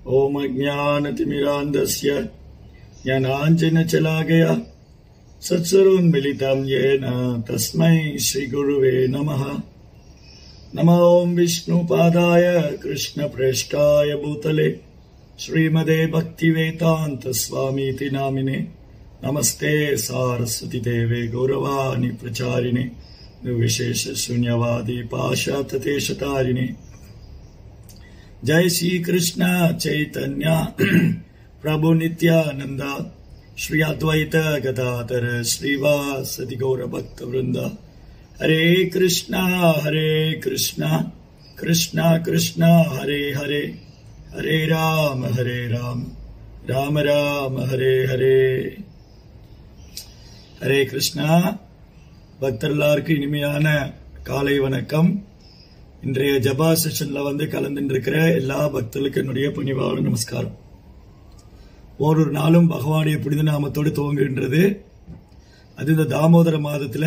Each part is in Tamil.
ओम अज्ञानतिमिरान्धस्य ज्ञानाञ्जनशलाकया सत्सरोन्मिलितं येन तस्मै श्रीगुरुवे नमः। नमो ओं विष्णुपादाय कृष्णप्रेष्ठाय भूतले श्रीमदे भक्तिवेदान्त स्वामीति नामिने। नमस्ते सारस्वती देवे गौरवाणी प्रचारिणे निर्विशेष शून्यवादी पाशातदेशतारिणे। जय श्री कृष्ण चैतन्य प्रभु नित्यानंद श्री अद्वैत गदाधर श्रीवासदि गौर भक्त वृंद। हरे कृष्णा कृष्णा कृष्णा हरे हरे, हरे राम राम राम हरे हरे। हरे कृष्णा பக்தர்களுக்கு இனிமையான காலை வணக்கம். இன்றைய ஜபா செஷன்ல கலந்துருக்கிற எல்லா பக்தர்களுக்கும் என்னுடைய பணிவான நமஸ்காரம். ஒரு நாளும் பகவானுடைய புனித நாமத்தோடு துவங்குகின்றது. அது இந்த தாமோதர மாதத்துல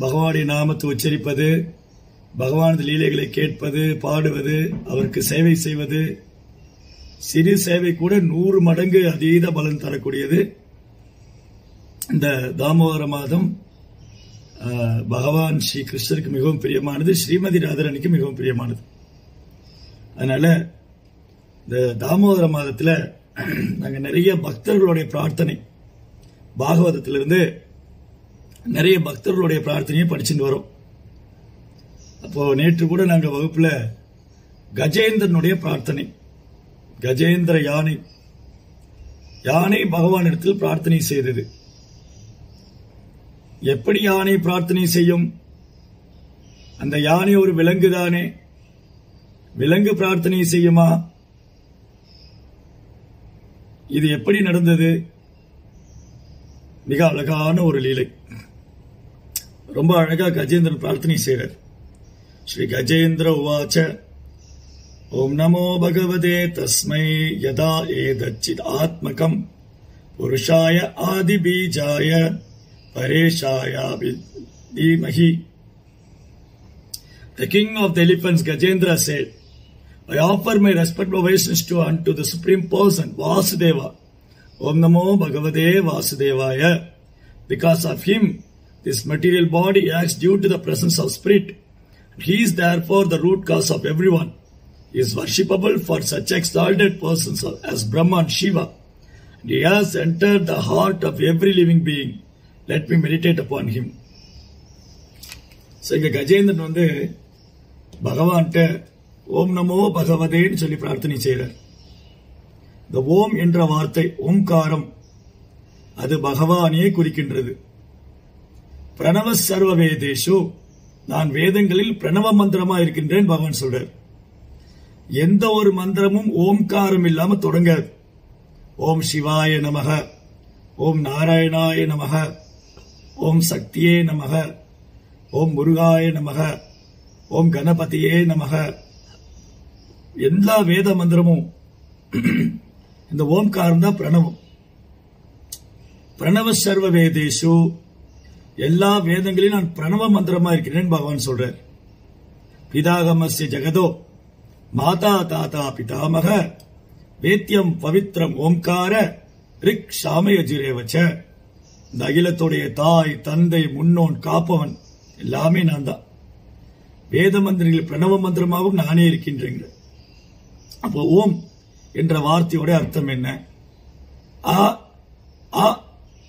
பகவானுடைய நாமத்தை உச்சரிப்பது, பகவானது லீலைகளை கேட்பது, பாடுவது, அவருக்கு சேவை செய்வது, சிறு சேவை கூட 100 மடங்கு அதீத பலன் தரக்கூடியது. இந்த தாமோதர மாதம் பகவான் ஸ்ரீ கிருஷ்ணருக்கு மிகவும் பிரியமானது, ஸ்ரீமதி ராதாராணிக்கு மிகவும் பிரியமானது. அதனால இந்த தாமோதர மாதத்துல நாங்க நிறைய பக்தர்களுடைய பிரார்த்தனை, பாகவதத்திலிருந்து நிறைய பக்தர்களுடைய பிரார்த்தனையை படிச்சுட்டு வரோம். அப்போ நேற்று கூட நாங்க வகுப்புல கஜேந்திரனுடைய பிரார்த்தனை, கஜேந்திர யானை பகவானிடத்தில் பிரார்த்தனை செய்தது. எப்படி யானை பிரார்த்தனை செய்யும்? அந்த யானை ஒரு விலங்கு தானே, விலங்கு பிரார்த்தனை செய்யுமா? இது எப்படி நடந்தது? மிக அழகான ஒரு லீலை. ரொம்ப அழகா கஜேந்திரன் பிரார்த்தனை செய்றார். ஸ்ரீ கஜேந்திர உவாச்ச ஓம் நமோ பகவதே தஸ்மை யதா ஏதச்சித் ஆத்மகம் புருஷாய ஆதி பீஜாய பரேஷாய தீமஹி. The king of the elephants, Gajendra, said, I offer my respectful obeisance unto the supreme person, Vasudeva. Om Namo Bhagavate Vasudevaya. Because of him, this material body acts due to the presence of spirit. He is therefore the root cause of everyone. He is worshipable for such exalted persons as Brahma and Shiva. And he has entered the heart of every living being. Let me meditate upon him. So, இங்க கஜேந்திரன் பகவான்கிட்ட ஓம் நமோ பகவதேன்னு சொல்லி பிரார்த்தனை செய்றார். இந்த ஓம் என்ற வார்த்தை, ஓம்காரம், அது பகவானே குறிக்கின்றது. பிரணவ சர்வ வேதேஷு, நான் வேதங்களில் பிரணவ மந்திரமா இருக்கின்றேன் பகவான் சொல்றார். எந்த ஒரு மந்திரமும் ஓம்காரம் இல்லாம தொடங்காது. ஓம் சிவாய நமக, ஓம் நாராயணாய நமக, ஓம் சக்தியே நமக, ஓம் முருகாய நமக, ஓம் கணபதியே நமக. எல்லா வேத மந்திரமும் இந்த ஓம்காரம் தான் பிரணவம். பிரணவ சர்வ வேதேஷு, எல்லா வேதங்களிலும் நான் பிரணவ மந்திரமா இருக்கிறேன் பகவான் சொல்றார். பிதாகமஸ்ய ஜெகதோ மாதா தாத்தா பிதாமக வேத்யம் பவித்ரம் ஓம்கார ரிக் சாமயஜுரேவச்ச. இந்த அகிலத்துடைய தாய், தந்தை, முன்னோன், காப்பவன் எல்லாமே நான் தான். வேத மந்திரங்கள் பிரணவ மந்திரமாகவும் நானே இருக்கின்றேன். அப்போ ஓம் என்ற வார்த்தையோட அர்த்தம் என்ன? அ அ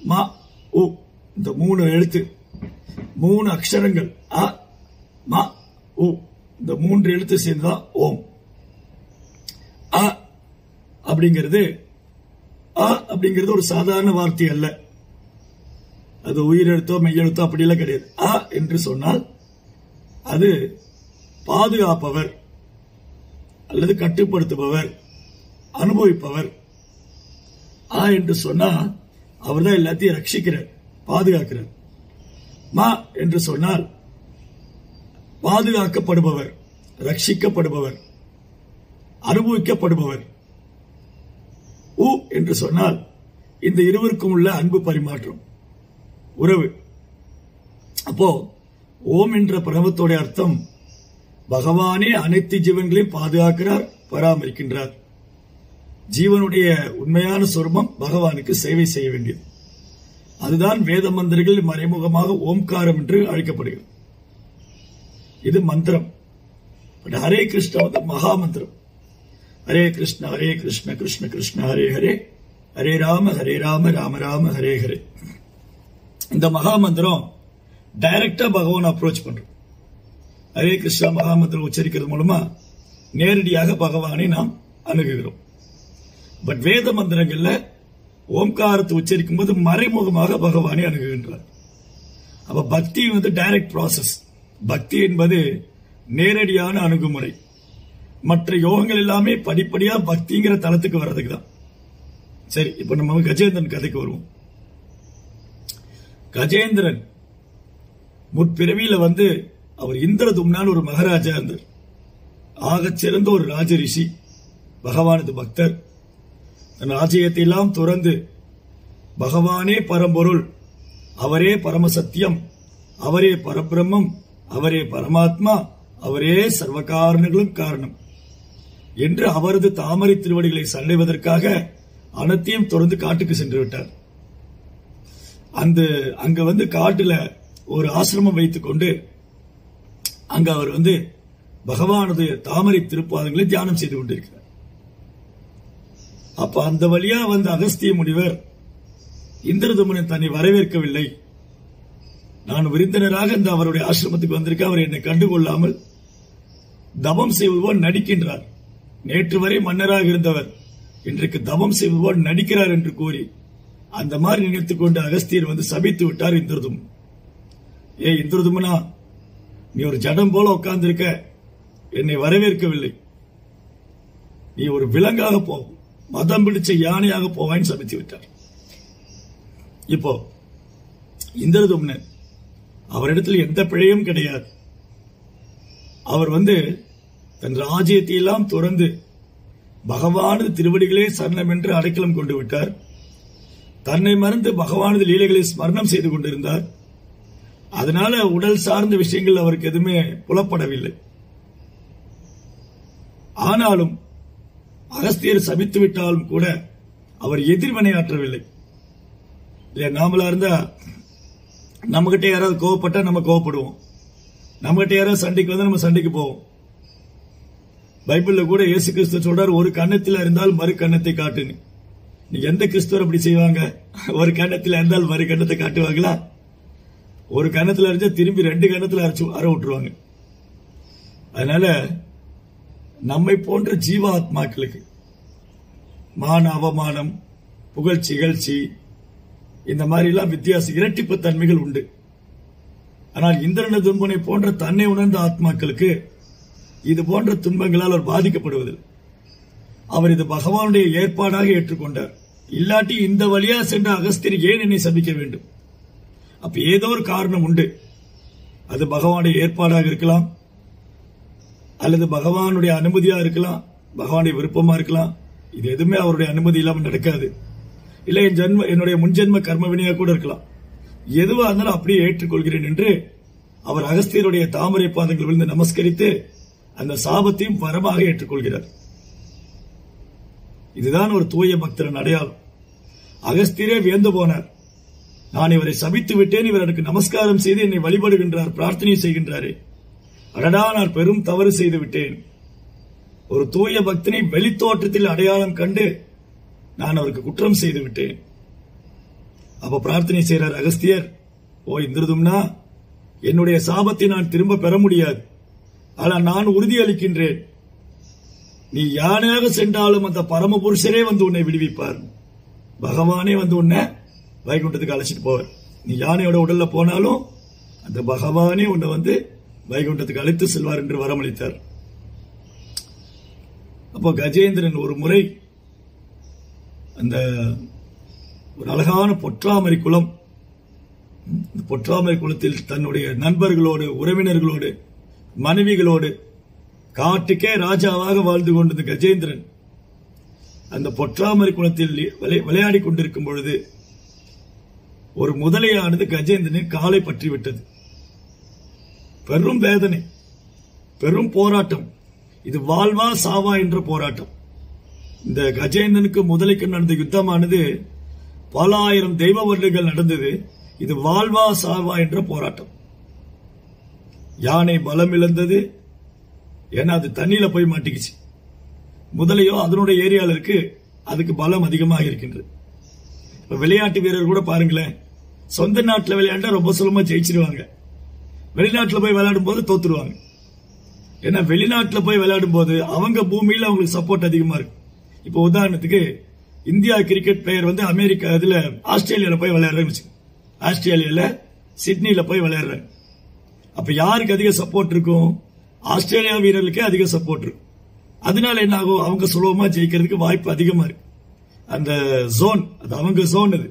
ம உ, இந்த 3 எழுத்து, 3 அக்ஷரங்கள், அ ம உ, இந்த 3 எழுத்து சேர்ந்துதான் ஓம். அ அப்படிங்கிறது ஒரு சாதாரண வார்த்தை அல்ல. அது உயிரெழுத்தோ மெய்யெழுத்தோ அப்படியெல்லாம் கிடையாது. அ என்று சொன்னால் அது பாதுகாப்பவர் அல்லது கட்டுப்படுத்துபவர், அனுபவிப்பவர். ஆ என்று சொன்னா அவர் தான் எல்லாத்தையும் ரட்சிக்கிறார், பாதுகாக்கிறார். மா என்று சொன்னால் பாதுகாக்கப்படுபவர், ரட்சிக்கப்படுபவர், அனுபவிக்கப்படுபவர். உ என்று சொன்னால் இந்த இருவருக்கும் உள்ள அன்பு பரிமாற்றம், உறவு. அப்போ ஓம் என்ற பிரணவத்தோட அர்த்தம் பகவானே அனைத்து ஜீவன்களையும் பாதுகாக்கிறார், பராமரிக்கின்றார். ஜீவனுடைய உண்மையான சொரூபம் பகவானுக்கு சேவை செய்ய வேண்டியது. அதுதான் வேத மந்திரங்கள் மறைமுகமாக ஓம்காரம் என்று அழைக்கப்படுகிறது. இது மந்திரம். ஹரே கிருஷ்ணா வந்து மகா மந்திரம். ஹரே கிருஷ்ண கிருஷ்ண கிருஷ்ண ஹரே ஹரே, ஹரே ராம ராம ராம ஹரே ஹரே. இந்த மகா மந்திரம் டைரக்டா பகவான் அப்ரோச் பண்றோம். ஹரே கிருஷ்ணா மகா மந்திரம் உச்சரிக்கிறது மூலமா நேரடியாக பகவானை நாம் அணுகுகிறோம். பட் வேத மந்திரங்கள்ல ஓம்காரத்தை உச்சரிக்கும் போது மறைமுகமாக பகவானை அணுகுகின்றார். அப்ப பக்தி வந்து டைரக்ட் ப்ராசஸ். பக்தி என்பது நேரடியான அணுகுமுறை. மற்ற யோகங்கள் எல்லாமே படிப்படியா பக்திங்கிற தளத்துக்கு வர்றதுக்கு தான். சரி, இப்ப நம்ம கஜேந்திரன் கதைக்கு வருவோம். கஜேந்திரன் முற்பிறவியில வந்து அவர் இந்திரதும்னான் ஒரு மகாராஜா இருந்தார். ஆகச் சிறந்த ஒரு ராஜ ரிஷி, பகவானது பக்தர். தன் ராஜ்யத்தை எல்லாம் துறந்து பகவானே பரம்பொருள், அவரே பரமசத்தியம், அவரே பரபிரம்மம், அவரே பரமாத்மா, அவரே சர்வ காரணங்களும் காரணம் என்று அவரது தாமரை திருவடிகளை சண்டைவதற்காக அனைத்தையும் தொடர்ந்து காட்டுக்கு சென்று விட்டார். அங்க வந்து காட்டுல ஒரு ஆசிரமம் வைத்துக் கொண்டு அங்க அவர் வந்து பகவானது தாமரை திருப்பாதங்களை தியானம் செய்து கொண்டிருக்கிறார். அப்ப அந்த வழியா வந்த அகஸ்திய முனிவர் இந்திரதுமனன் தன்னை வரவேற்கவில்லை. நான் விருந்தினராக இந்த அவருடைய ஆசிரமத்துக்கு வந்திருக்க, அவர் என்னை கண்டுகொள்ளாமல் தவம் செய்வது போல் நடிக்கின்றார். நேற்று வரை மன்னராக இருந்தவர் இன்றைக்கு தவம் செய்வது போல் நடிக்கிறார் என்று கூறி அந்த மாதிரி நினைத்துக் கொண்டு அகஸ்தியர் வந்து சபித்து விட்டார் இந்திரதுமன். இந்திரதுமனா, நீ ஒரு ஜடம் போல உட்கார்ந்திருக்க, என்னை வரவேற்கவில்லை, நீ ஒரு விலங்காக போ, மதம் பிடிச்ச யானையாக போவான்னு சபித்து விட்டார். இப்போ இந்திரதுமன் அவரிடத்தில் எந்த பிழையும் கிடையாது. அவர் வந்து தன் ராஜ்யத்தை எல்லாம் துறந்து பகவானது திருவடிகளே சரணம் என்று அடைக்கலம் கொண்டு விட்டார். தன்னை மறந்து பகவானது லீலைகளை ஸ்மரணம் செய்து கொண்டிருந்தார். அதனால உடல் சார்ந்த விஷயங்கள் அவருக்கு எதுவுமே புலப்படவில்லை. ஆனாலும் அகஸ்தியர் சபித்து விட்டாலும் கூட அவர் எதிர்வினையாற்றவில்லை. நாமளா இருந்தா நம்ம கிட்ட யாராவது கோவப்பட்டா நம்ம கோவப்படுவோம், நம்ம கிட்ட யாராவது சண்டைக்கு வந்தா நம்ம சண்டைக்கு போவோம். பைபிள்ல கூட இயேசு கிறிஸ்து சொல்றார், ஒரு கன்னத்தில் இருந்தால் மறு கன்னத்தை காட்டுன்னு. நீ எந்த கிறிஸ்துவர் அப்படி செய்வாங்க? ஒரு கன்னத்தில் இருந்தால் மறு கன்னத்தை காட்டுவாங்களா? ஒரு கன்னத்தில் இருந்தா திரும்பி 2 கன்னத்தில் அற விட்டுருவாங்க. அதனால நம்மை போன்ற ஜீவாத்மாக்களுக்கு மான அவமானம், புகழ்ச்சி இகழ்ச்சி, இந்த மாதிரி எல்லாம் வித்தியாச இரட்டிப்பு தன்மைகள் உண்டு. ஆனால் இந்திரன துன்பனை போன்ற தன்னை உணர்ந்த ஆத்மாக்களுக்கு இது போன்ற துன்பங்களால் அவர் பாதிக்கப்படுவதில்லை. அவர் இது பகவானுடைய ஏற்பாடாக ஏற்றுக்கொண்டார். இல்லாட்டி இந்த வழியா சென்ற அகஸ்தியர் ஏன் என்னை சபிக்க வேண்டும்? அப்ப ஏதோ ஒரு காரணம் உண்டு. அது பகவானுடைய ஏற்பாடாக இருக்கலாம், அல்லது பகவானுடைய அனுமதியா இருக்கலாம், பகவானுடைய விருப்பமா இருக்கலாம். இது எதுவுமே அவருடைய அனுமதி இல்லாமல் நடக்காது. இல்ல என்னுடைய முன்ஜென்ம கர்ம வினையா கூட இருக்கலாம். எதுவா இருந்தாலும் அப்படியே ஏற்றுக்கொள்கிறேன் என்று அவர் அகஸ்தியருடைய தாமரை பாதங்கள் விழுந்து நமஸ்கரித்து அந்த சாபத்தையும் வரமாக ஏற்றுக்கொள்கிறார். இதுதான் ஒரு தூய பக்தரின் அடையாளம். அகஸ்தியரே வியந்து போனார். நான் இவரை சபித்து விட்டேன், இவர் எனக்கு நமஸ்காரம் செய்து என்னை வழிபடுகின்றார், பிரார்த்தனை செய்கின்றாரே, அடடா, நான் பெரும் தவறு செய்து விட்டேன். ஒரு தூய பக்தனை வெளித்தோற்றத்தில் அடையாளம் கண்டு நான் அவருக்கு குற்றம் செய்து விட்டேன். அப்ப பிரார்த்தனை செய்கிறார் அகஸ்தியர், ஓ இந்திரதும்னா, என்னுடைய சாபத்தை நான் திரும்ப பெற முடியாது, ஆனால் நான் உறுதியளிக்கின்றேன், நீ யானையாக சென்றாலும் அந்த பரமபுருஷரே வந்து உன்னை விடுவிப்பார். பகவானே வந்து உன்னை வைகுண்டத்துக்கு அழைச்சிட்டு போவார். நீ யானையோட உடல்ல போனாலும் அந்த பகவானே உன்னை வந்து வைகுண்டத்துக்கு அழைத்து செல்வார் என்று வரமளித்தார். அப்போ கஜேந்திரன் ஒரு முறை அந்த ஒரு அழகான பொற்றாமரை குளம், பொற்றாமரை குளத்தில் தன்னுடைய நண்பர்களோடு, உறவினர்களோடு, மனைவிகளோடு காட்டுக்கே ராஜாவாக வாழ்ந்து கொண்டிருந்த கஜேந்திரன் அந்த பொற்றாமரை குளத்தில் விளையாடி கொண்டிருக்கும் பொழுது ஒரு முதலையானது கஜேந்திரனின் காலை பற்றிவிட்டது. பெரும் வேதனை, பெரும் போராட்டம். இது வாழ்வா சாவா என்ற போராட்டம். இந்த கஜேந்திரனுக்கு முதலைக்கு நடந்த யுத்தமானது பல ஆயிரம் தெய்வ வருடங்கள் நடந்தது. இது வாழ்வா சாவா என்ற போராட்டம். யானை பலம் இழந்தது, ஏன்னா அது தண்ணியில போய் மாட்டிக்கிச்சு. முதலையோ அதனுடைய ஏரியால இருக்கு, அதுக்கு பலம் அதிகமாக இருக்கின்றது. விளையாட்டு வீரர் கூட பாருங்களேன், சொந்த நாட்டில் விளையாண்டா ரொம்ப சுலமா ஜெயிச்சிருவாங்க, வெளிநாட்டில் போய் விளையாடும் போது தோத்துருவாங்க. ஏன்னா வெளிநாட்டில் போய் விளையாடும் போது அவங்க பூமியில அவங்களுக்கு சப்போர்ட் அதிகமா இருக்கு. இப்போ உதாரணத்துக்கு இந்தியா கிரிக்கெட் பிளேயர் வந்து அமெரிக்கா இதுல ஆஸ்திரேலியால போய் விளையாடுறாங்க, ஆஸ்திரேலியால சிட்னில போய் விளையாடுறாங்க. அப்ப யாருக்கு அதிக சப்போர்ட் இருக்கும்? ஆஸ்திரேலியா வீரர்களுக்கே அதிக சப்போர்ட் இருக்கும். அதனால என்ன ஆகும், அவங்க சுலபமா ஜெயிக்கிறதுக்கு வாய்ப்பு அதிகமா இருக்கு. அந்த ஜோன், அது அவங்க ஜோன், அது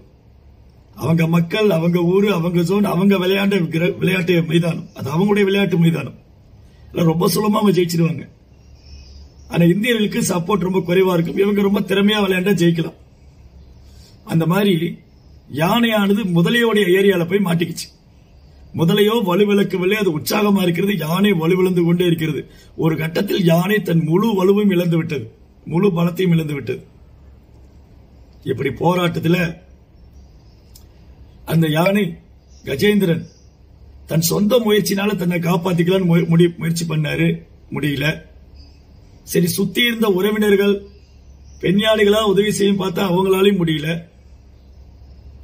அவங்க மக்கள், அவங்க ஊரு, அவங்க ஜோன், அவங்க விளையாண்ட விளையாட்டு மைதானம், அது அவங்களுடைய விளையாட்டு மைதானம். ரொம்ப சுலபமா அவங்க ஜெயிச்சிருவாங்க. ஆனா இந்தியர்களுக்கு சப்போர்ட் ரொம்ப குறைவா இருக்கும், இவங்க ரொம்ப திறமையா விளையாண்டா ஜெயிக்கலாம். அந்த மாதிரி யானையானது முதலையோடைய ஏரியால போய் மாட்டிக்கிச்சு. முதலையோ வலுவிழக்கவில்லை, அது உற்சாகமா இருக்கிறது. யானை வலுவிழந்து கொண்டே இருக்கிறது. ஒரு கட்டத்தில் யானை தன் முழு வலுவையும் இழந்து விட்டது, முழு பலத்தையும் இழந்து விட்டது. இப்படி போராட்டத்தில் அந்த யானை கஜேந்திரன் தன் சொந்த முயற்சினால தன்னை காப்பாத்திக்கலாம் முயற்சி பண்ணாரு, முடியல. சரி, சுத்தி இருந்த உறவினர்கள் பெண் யானைகளா உதவி செய்யும் பார்த்தா அவங்களாலையும் முடியல.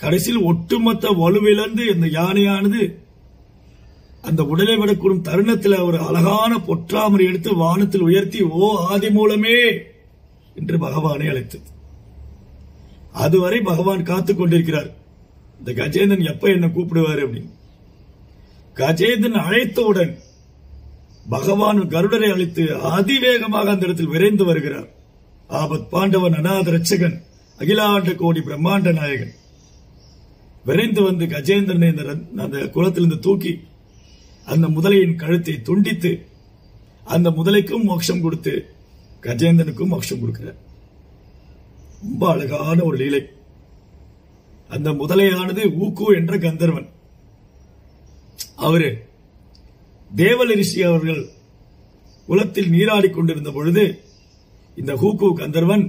கடைசியில் ஒட்டுமொத்த வலுவிழந்து இந்த யானையானது அந்த உடலை விடக்கூடும் தருணத்தில் ஒரு அழகான பொற்றாமரை எடுத்து வானத்தில் உயர்த்தி, ஓ ஆதி மூலமே என்று பகவானை அழைத்தது. அதுவரை பகவான் காத்துக் கொண்டிருக்கிறார், இந்த கஜேந்திரன் எப்ப என்ன கூப்பிடுவாரு அப்படின்னு. கஜேந்திரன் அழைத்தவுடன் பகவான் கருடரை அழைத்து அதிவேகமாக அந்த இடத்தில் விரைந்து வருகிறார். ஆபத் பாண்டவன், அநாத ரட்சகன், அகிலாண்ட கோடி பிரம்மாண்ட நாயகன் விரைந்து வந்து கஜேந்திரனை அந்த குளத்திலிருந்து தூக்கி அந்த முதலையின் கழுத்தை துண்டித்து அந்த முதலைக்கும் மோட்சம் கொடுத்து கஜேந்திரனுக்கும் மோட்சம் கொடுக்கிறார். ரொம்ப அழகான ஒரு லீலை. அந்த முதலையானது ஊக்கு என்ற கந்தர்வன். அவரு தேவல ரிஷி அவர்கள் குளத்தில் நீராடி கொண்டிருந்த பொழுது இந்த ஹூக்கு கந்தர்வன்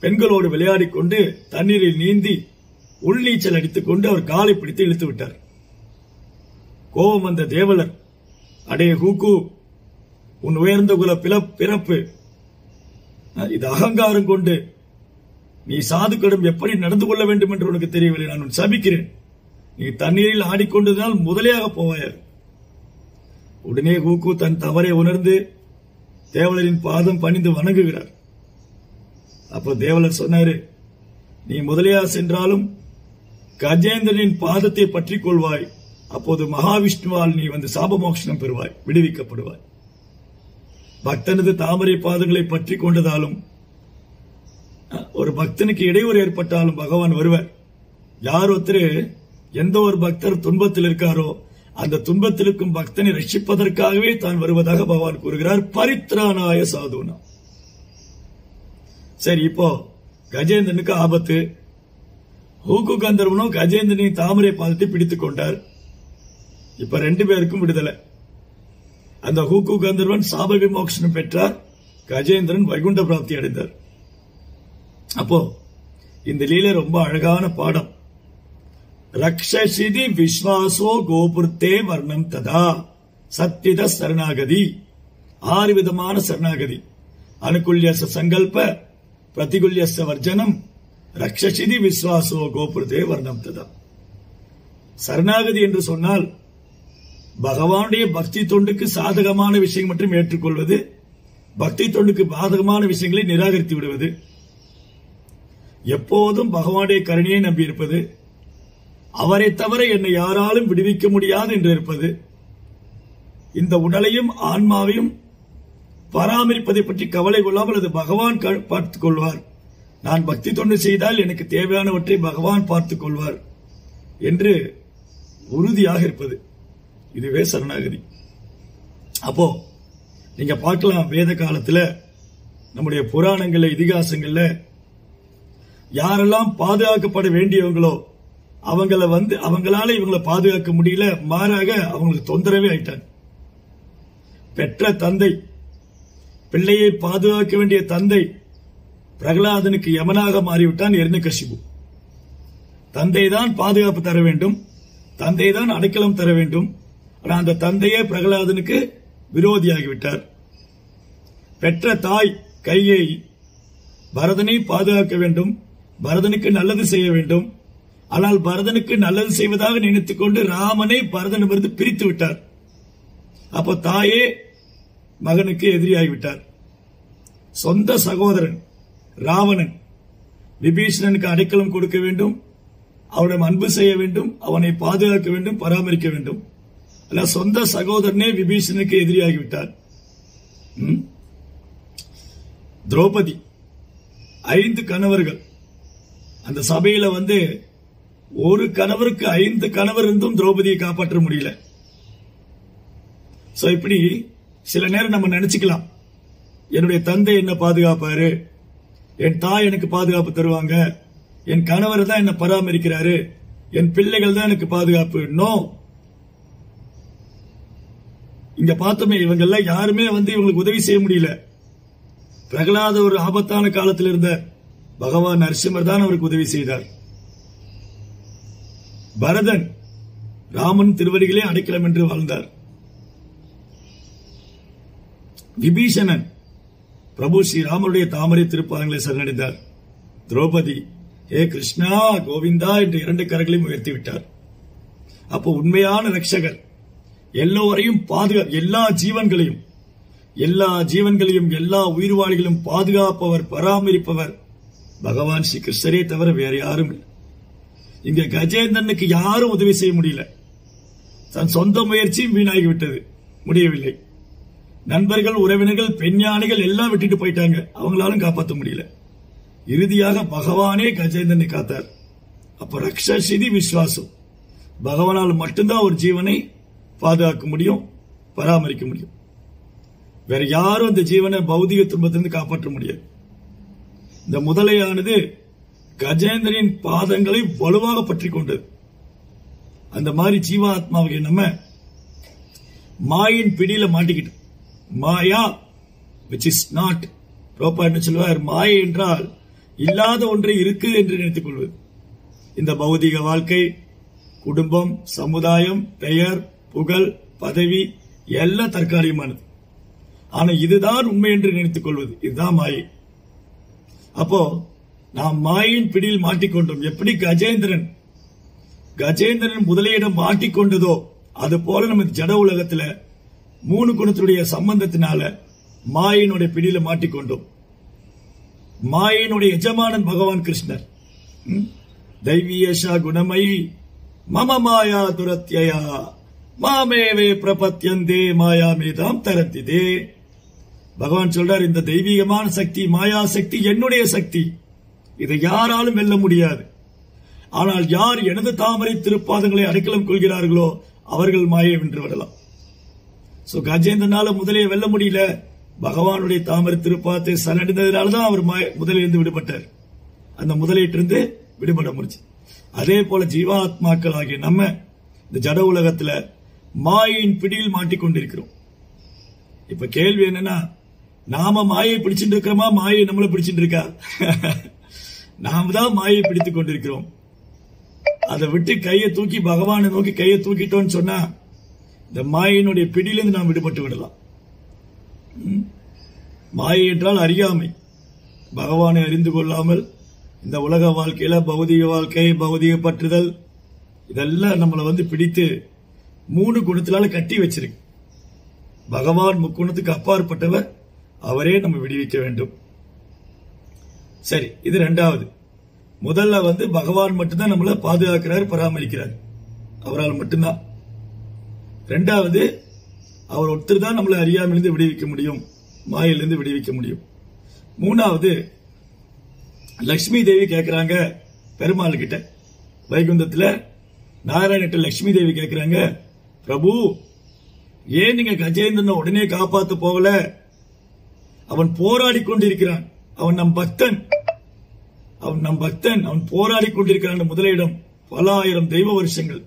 பெண்களோடு விளையாடிக் கொண்டு தண்ணீரில் நீந்தி உள்நீச்சல் அடித்துக் கொண்டு அவர் காலை பிடித்து இழுத்து விட்டார். கோபம் வந்த தேவலர், அடே ஹூக்கு, உன் உயர்ந்த குல பிறப்பு, இது அகங்காரம் கொண்டு நீ சாதுக்களிடம் எப்படி நடந்து கொள்ள வேண்டும் என்று உனக்கு தெரியவில்லை, நான் உன் சபிக்கிறேன், நீ தண்ணீரில் ஆடிக்கொண்டதால் முதலையாக போவாயார். உடனே ஹூக்கு தன் தவறை உணர்ந்து தேவலரின் பாதம் பணிந்து வணங்குகிறார். அப்போ தேவலர் சொன்னாரு, நீ முதலையா சென்றாலும் கஜேந்திரனின் பாதத்தை பற்றிக் கொள்வாய், அப்போது மகாவிஷ்ணுவால் நீ வந்து சாபமோக்ஷனம் பெறுவாய், விடுவிக்கப்படுவாய். பக்தனது தாமரை பாதங்களை பற்றி கொண்டதாலும் ஒரு பக்தனுக்கு இடையூறு ஏற்பட்டாலும் பகவான் வருவார். யார் ஒருத்தர் எந்த ஒரு பக்தர் துன்பத்தில் இருக்காரோ அந்த துன்பத்தில் இருக்கும் பக்தனை ரட்சிப்பதற்காகவே தான் வருவதாக பகவான் கூறுகிறார். பரித்ராணாய சாதுனா. சரி, இப்போ கஜேந்திரனுக்கு ஆபத்து. ஹூக்கு கந்தர்வனும் கஜேந்திரனின் தாமரை பாதத்தை பிடித்துக் கொண்டார். இப்ப ரெண்டு பேருக்கும் விடுதலை. அந்த ஹூக்கு கந்தர்வன் சாப விமோக்ஷனம் பெற்றார், கஜேந்திரன் வைகுண்ட பிராப்தி அடைந்தார். அப்போ இந்த லீலை ரொம்ப அழகான பாடம். ரக்ஷசிதி விஸ்வாசோ கோபுர்த்தே வர்ணம் ததா சத்வித சரணாகதி. 6 விதமான சரணாகதி. அனுகுல்யச சங்கல்ப, பிரதிகுல்யச வர்ஜனம், ரக்ஷசிதி விஸ்வாசோ கோபுர்த்தே வர்ணம் ததா. சரணாகதி என்று சொன்னால் பகவானுடைய பக்தி தொண்டுக்கு சாதகமான விஷயம் மட்டும் ஏற்றுக்கொள்வது, பக்தி தொண்டுக்கு பாதகமான விஷயங்களை நிராகரித்து விடுவது, எப்போதும் பகவானுடைய கருணையை நம்பியிருப்பது, அவரை தவிர என்னை யாராலும் விடுவிக்க முடியாது என்று இருப்பது, இந்த உடலையும் ஆன்மாவையும் பராமரிப்பதை பற்றி கவலை கொள்ளாமல் அது பகவான் பார்த்துக் கொள்வார், நான் பக்தி தொண்டு செய்தால் எனக்கு தேவையானவற்றை பகவான் பார்த்துக் கொள்வார் என்று உறுதியாக இருப்பது, இதுவே சரணாகதி. அப்போ நீங்க பார்க்கலாம், வேத காலத்துல நம்முடைய புராணங்கள்ல இதிகாசங்கள்ல யாரெல்லாம் பாதுகாக்கப்பட வேண்டியவங்களோ அவங்களால இவங்களை பாதுகாக்க முடியல, மாறாக அவங்களுக்கு தொந்தரவே ஆயிட்டாங்க. பெற்ற தந்தை, பிள்ளையை பாதுகாக்க வேண்டிய தந்தை பிரகலாதனுக்கு யமனாக மாறிவிட்டான் ஹிரண்யகசிபு. தந்தைதான் பாதுகாப்பு தர வேண்டும், தந்தைதான் அடைக்கலம் தர வேண்டும். ஆனால் அந்த தந்தையே பிரகலாதனுக்கு விரோதியாகிவிட்டார். பெற்ற தாய் கைகேயி பரதனை பாதுகாக்க வேண்டும், பரதனுக்கு நல்லது செய்ய வேண்டும். ஆனால் பரதனுக்கு நல்லது செய்வதாக நினைத்துக் கொண்டு ராமனை பரதனிடமிருந்து பிரித்து விட்டார். அப்போ தாயே மகனுக்கு எதிரியாகிவிட்டார். சொந்த சகோதரன் ராவணன் விபீஷணனுக்கு அடைக்கலம் கொடுக்க வேண்டும், அவனிடம் அன்பு செய்ய வேண்டும், அவனை பாதுகாக்க வேண்டும், பராமரிக்க வேண்டும். அல்ல, சொந்த சகோதரனே விபீஷணனுக்கு எதிரியாகிவிட்டார். திரௌபதி 5 கணவர்கள். அந்த சபையில ஒரு கணவருக்கு 5 கணவர் இருந்தும் திரௌபதியை காப்பாற்ற முடியல. சோ இப்படி சில நேரம் நம்ம நினைச்சுக்கலாம், என்னுடைய தந்தை என்ன பாதுகாப்பாரு, என் தாய் எனக்கு பாதுகாப்பு தருவாங்க, என் கணவர் தான் என்ன பராமரிக்கிறாரு, என் பிள்ளைகள் தான் எனக்கு பாதுகாப்பு. நோ, இங்க பார்த்தோமே இவங்கெல்லாம் யாருமே இவங்களுக்கு உதவி செய்ய முடியல. பிரகலாத ஒரு ஆபத்தான காலத்தில் இருந்த பகவான் நரசிம்மர் தான் அவருக்கு உதவி செய்தார். பரதன் ராமன் திருவடிகளே அடைக்கலம் என்று வாழ்ந்தார். விபீஷணன் பிரபு ஸ்ரீராமருடைய தாமரை திருப்பாதங்களை சரணடைந்தார். திரௌபதி ஹே கிருஷ்ணா கோவிந்தா என்று 2 கரங்களையும் உயர்த்திவிட்டார். அப்போ உண்மையான ரட்சகர் எல்லோரையும் எல்லா ஜீவன்களையும் எல்லா உயிர்வாளிகளையும் பாதுகாப்பவர், பராமரிப்பவர் பகவான் ஸ்ரீ கிருஷ்ணரே தவிர வேற யாரும் இல்லை. இங்க கஜேந்திரனுக்கு யாரும் உதவி செய்ய முடியல. தன் சொந்த முயற்சியும் வீணாகிவிட்டது, முடியவில்லை. நண்பர்கள், உறவினர்கள், பெண் யானைகள் எல்லாம் விட்டுட்டு போயிட்டாங்க, அவங்களாலும் காப்பாற்ற முடியல. இறுதியாக பகவானே கஜேந்திரனை காத்தார். அப்ப ரக்ஷசிதி விஸ்வாசம், பகவானால் மட்டும்தான் ஒரு ஜீவனை பாதுகாக்க முடியும், பராமரிக்க முடியும். வேற யாரும் இந்த ஜீவனை பௌதிக துன்பத்திலிருந்து காப்பாற்ற முடியாது. இந்த முதலையானது கஜேந்திரனின் பாதங்களை வலுவாக பற்றி கொண்டது. அந்த மாதிரி ஜீவாத்மாவை நம்ம மாயின் பிடியில மாட்டிக்கிட்டு, மாயா which is not proper என்று சொல்வார். மாயை என்றால் இல்லாத ஒன்றை இருக்கு என்று நினைத்துக் கொள்வது. இந்த பௌதிக வாழ்க்கை, குடும்பம், சமுதாயம், பெயர், புகழ், பதவி எல்லாம் தற்காலிகமானது. ஆனா இதுதான் உண்மை என்று நினைத்துக் கொள்வது, இதுதான் மாயை. அப்போ நாம் மாயின் பிடியில் மாட்டிக்கொண்டோம். எப்படி கஜேந்திரன் முதலையிடம் மாட்டிக்கொண்டதோ அது போல நம்ம ஜட உலகத்துல 3 குணத்தினுடைய சம்பந்தத்தினால மாயினுடைய பிடியில மாட்டிக்கொண்டோம். மாயினுடைய எஜமானன் பகவான் கிருஷ்ணர். தைவியேஷா குணமயி மம மாயா துரத்யயா மாமேவே பிரபத்யந்தே மாயா மேதாம் தரத்திதே. பகவான் சொல்றார், இந்த தெய்வீகமான சக்தி, மாயா சக்தி என்னுடைய சக்தி, இதை யாராலும் வெல்ல முடியாது. ஆனால் யார் எனது தாமரை திருப்பாதங்களை அடைக்கலம் கொள்கிறார்களோ அவர்கள் மாயை வென்று விடலாம். சோ கஜேந்திரனால முதலையை வெல்ல முடியல, பகவானுடைய தாமரை திருப்பாதத்தை சரணடைந்ததுனாலதான் அவர் முதலிலிருந்து விடுபட்டார். அந்த முதலீட்டிலிருந்து விடுபட முடிச்சு. அதே போல ஜீவாத்மாக்கள் ஆகிய நம்ம இந்த ஜட உலகத்துல மாயின் பிடியில் மாட்டிக்கொண்டிருக்கிறோம். இப்ப கேள்வி என்னன்னா, நாம மாயை பிடிச்சிட்டு இருக்கிறோமா, மாயை நம்மள பிடிச்சிட்டு இருக்கா? நாம தான் மாயை பிடித்துக் கொண்டிருக்கிறோம். அதை விட்டு கையை தூக்கி பகவானை நோக்கி கையை தூக்கிட்டோம்னு சொன்னா இந்த மாயினுடைய பிடியிலிருந்து நாம் விடுபட்டு விடலாம். மாயை என்றால் அறியாமை. பகவானை அறிந்து கொள்ளாமல் இந்த உலக வாழ்க்கையில பௌதிக வாழ்க்கை, பௌதிக பற்றுதல் இதெல்லாம் நம்மளை பிடித்து 3 குணத்தினால கட்டி வச்சிருக்கு. பகவான் முக்குணத்துக்கு அப்பாற்பட்டவர், அவரே நம்ம விடுவிக்க வேண்டும். சரி, இது 2வது. முதல்ல பகவான் மட்டும்தான் நம்மளை பாதுகாக்கிறார், பராமரிக்கிறார், அவரால் மட்டும்தான். 2வது, அவர் ஒருத்தர் தான் நம்மளை அறியாமையிலிருந்து விடுவிக்க முடியும், மாயிலிருந்து விடுவிக்க முடியும். 3வது, லட்சுமி தேவி கேட்கிறாங்க பெருமாள் கிட்ட, வைகுந்தத்துல நாராயண லட்சுமி தேவி கேட்கிறாங்க, பிரபு ஏன் நீங்க கஜேந்திரனை உடனே காப்பாத்த போகல? அவன் போராடி கொண்டிருக்கிறான், அவன் நம் பக்தன், அவன் போராடி கொண்டிருக்கிறான் முதலிடம் பல ஆயிரம் தெய்வ வருஷங்கள்.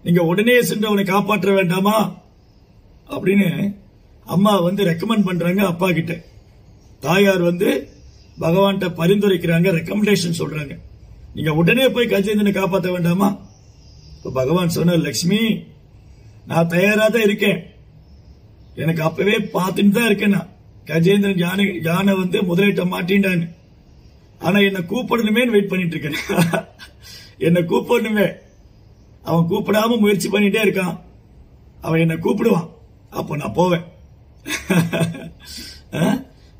நீங்க உடனே சென்று அவனை காப்பாற்ற வேண்டாமா அப்படின்னு அம்மா ரெக்கமெண்ட் பண்றாங்க அப்பா கிட்ட. தாயார் பகவான்கிட்ட பரிந்துரைக்கிறாங்க, ரெக்கமெண்டேஷன் சொல்றாங்க. நீங்க உடனே போய் கஜேந்திரனை காப்பாற்ற வேண்டாமா? இப்ப பகவான் சொன்ன, லட்சுமி நான் தயாரா தான் இருக்கேன், எனக்கு அப்பவே பார்த்துட்டு தான் இருக்கேன். நான் கஜேந்திரன் யானை முதலிட்ட மாட்டின்டான்னு, ஆனா என்ன கூப்பிடணுமே வெயிட் பண்ணிட்டு இருக்கேன். என்ன கூப்பிடணுமே, அவன் கூப்பிடாம முயற்சி பண்ணிட்டே இருக்கான். அவன் என்ன கூப்பிடுவான், அப்ப நான் போவேன்.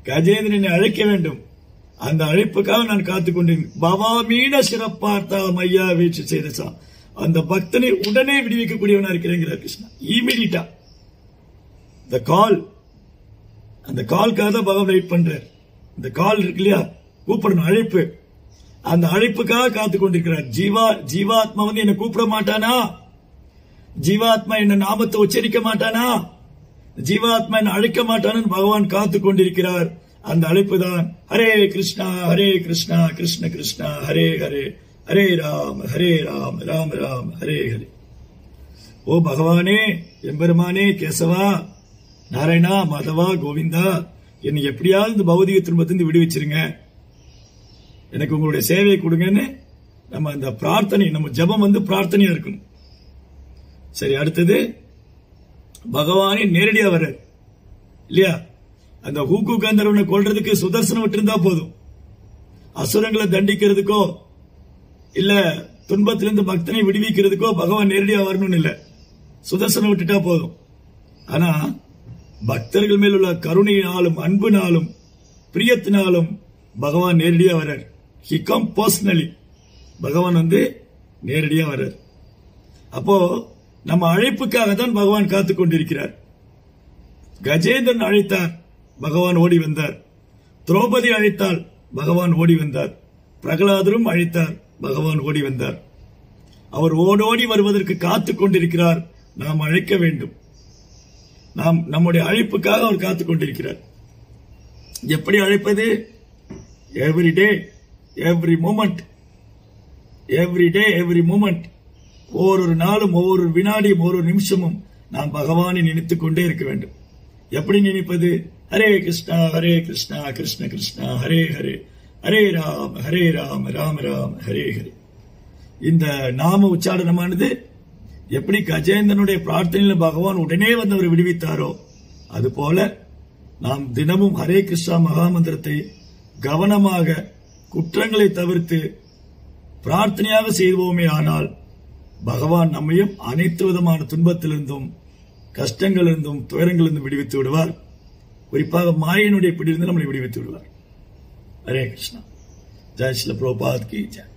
கஜேந்திரனை அழைக்க வேண்டும், அந்த அழைப்புக்காக நான் காத்துக்கொண்டேன். பாபா மீன சிறப்பார்த்தா மையா வீழ்ச்சி செய்தா, அந்த பக்தனை உடனே விடுவிக்கக்கூடியவனா இருக்கிறேங்கிறார் கிருஷ்ணா. இமீடியட்டா the call, அந்த கால்காக தான் பகவான் வெயிட் பண்றார். இந்த கால் இருக்கு இல்லையா, கூப்பிடணும், அழைப்பு, அந்த அழைப்புக்காக காத்து கொண்டிருக்கிறார். ஜீவாத்மா என்ன கூப்பிட மாட்டானா? ஜீவாத்மா என்ன நாமத்தை உச்சரிக்க மாட்டானா? ஜீவாத்மா என்ன அழைக்க மாட்டானு பகவான் காத்து கொண்டிருக்கிறார். அந்த அழைப்பு தான் ஹரே கிருஷ்ணா கிருஷ்ண கிருஷ்ணா ஹரே ஹரே, ஹரே ராம் ராம் ராம் ஹரே ஹரே. ஓ பகவானே, எம்பெருமானே, கேசவா, நாராயணா, மாதவா, கோவிந்தா, என்னை எப்படியாவது இந்த பௌதிக துன்பத்திலிருந்து விடுவிச்சிருங்க, எனக்கு உங்களுடைய சேவையை கொடுங்கன்னு நம்ம அந்த பிரார்த்தனை, நம்ம ஜபம் பிரார்த்தனையா இருக்கணும். சரி, அடுத்தது பகவானே நேரடியா வர இல்லையா? அந்த ஹூக்கு கந்தர்வனை கொல்றதுக்கு சுதர்சனம் விட்டிருந்தா போதும், அசுரங்களை தண்டிக்கிறதுக்கோ இல்ல துன்பத்திலிருந்து பக்தனை விடுவிக்கிறதுக்கோ பகவான் நேரடியா வரணும்னு இல்ல, சுதர்சனம் விட்டுட்டா போதும். ஆனா பக்தர்கள் மேல் உள்ள கருணையினாலும் அன்புனாலும் பிரியத்தினாலும் பகவான் நேரடியா வர்றார். ஹி கம் பர்சனலி, பகவான் நேரடியா வர்றார். அப்போ நம்ம அழைப்புக்காக தான் பகவான் காத்துக் கொண்டிருக்கிறார். கஜேந்திரன் அழைத்தார், பகவான் ஓடி வந்தார். திரௌபதி அழைத்தால் பகவான் ஓடி வந்தார். பிரகலாதரும் அழைத்தார், பகவான் ஓடி வந்தார். அவர் ஓடோடி வருவதற்கு காத்துக் கொண்டிருக்கிறார். நாம் அழைக்க வேண்டும். நாம் நம்முடைய அழைப்புக்காக அவர் காத்துக் கொண்டிருக்கிறார். எப்படி அழைப்பது? Every day, every moment, every day, every moment, ஒவ்வொரு நாளும், ஒவ்வொரு வினாடியும், ஒவ்வொரு நிமிஷமும் நாம் பகவானை நினைத்துக் கொண்டே இருக்க வேண்டும். எப்படி நினைப்பது? ஹரே கிருஷ்ணா கிருஷ்ண கிருஷ்ணா ஹரே ஹரே, ஹரே ராம் ராம் ராம் ஹரே ஹரே. இந்த நாம உச்சாரணமானது எப்படி கஜேந்திரனுடைய பிரார்த்தனையில பகவான் உடனே அவர் விடுவித்தாரோ, அதுபோல நாம் தினமும் ஹரே கிருஷ்ணா மகாமந்திரத்தை கவனமாக குற்றங்களை தவிர்த்து பிரார்த்தனையாக செய்வோமே ஆனால் பகவான் நம்மையும் அனைத்து விதமான துன்பத்திலிருந்தும் கஷ்டங்களிலிருந்தும் துயரங்களிலிருந்தும் விடுவித்து விடுவார். குறிப்பாக மாயினுடைய பிடியிலிருந்து நம்மளை விடுவித்து விடுவார். ஹரே கிருஷ்ணா. ஜெய் ஸ்ரீல பிரபுபாத் கி ஜெய்.